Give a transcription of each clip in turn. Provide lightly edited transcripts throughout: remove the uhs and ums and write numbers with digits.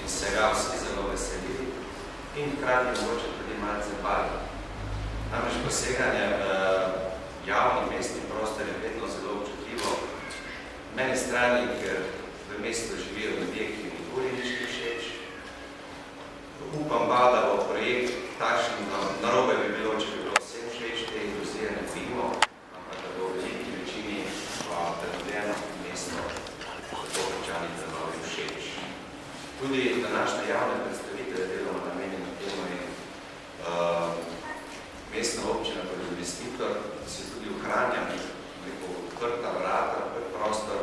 in se ga vsi zelo veselili in hkrati mogoče tudi malce bali. Namreč poseganje v javni mestni prostor je vedno zelo občutljivo. Meni strani, ker v mestu živijo ljudje, ki nikoli nišli všeč. Upam pa, da bo projekt takšen, narobe bi bilo, če bi bilo vsem všeč, te iluzije ne vidimo, ampak da bo v veliki večini pa prenovljeno mesto tako občanih prenovi všeč. Tudi današnje javne predstavitve deloma namenjeno temu je mestna občina kot investitor, se tudi ohranja neko odprta vrata, prostor,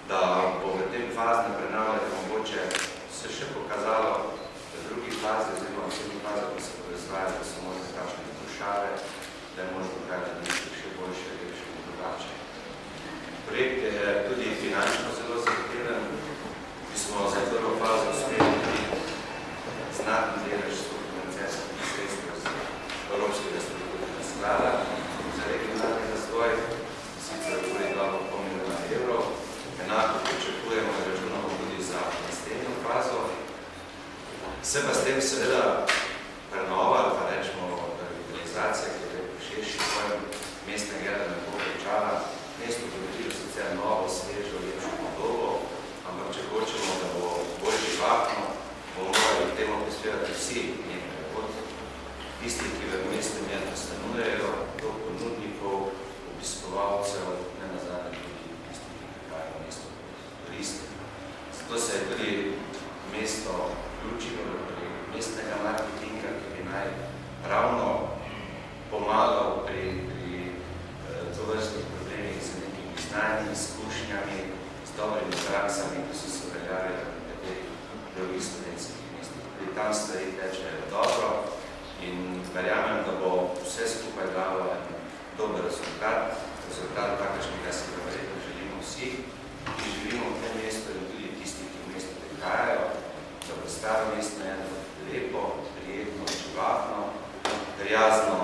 da bo v tem faznem prenavljanju mogoče se še pokazalo v drugih fazi, oziroma v vsemi fazah, ko se bodo izvajali, da so možne kakšne izboljšave, da je možno kaj narediti še boljše ali še drugače. Projekt je tudi finančno zelo zahteven. Mi smo za prvo fazo uspeli tudi znatni delež sofinancirskih sredstev z Evropskega strukturne sklada za regionalni razvoj, sicer tudi 2,5 milijona evrov. Enako pričakujemo in računamo tudi za naslednjo fazo. Se pa s tem seveda prenova, ali pa rečemo revitalizacija, ki je širši pojem mestne grede ne bo končana. Mesto dobilo sicer novo, svežo, lepšo podobo, ampak če hočemo, da bo bolj živahno, bomo morali k temu prispevati vsi nekaj. Od tistih, ki v mestnem jedno stanujejo, do ponudnikov, obiskovalcev, ne nazadnje tudi tistih, ki prihajajo mesto turistov. Zato se je tudi mesto vključilo v mestnega marketinga, ki bi naj ravno pomagal pri tovrstnih problemih z nekimi znanji, izkušnjami, z dobrimi praksami, ki so se uveljavili v teh drugih slovenskih mestih. Tudi tam stvari tečejo dobro in verjamem, da bo vse skupaj dalo en dober rezultat, kakršnega si ga verjetno želimo vsi, ki živimo v tem mestu in tudi tisti, ki v mestu prihajajo, da bo staro mesto eno lepo, prijetno, živahno, prijazno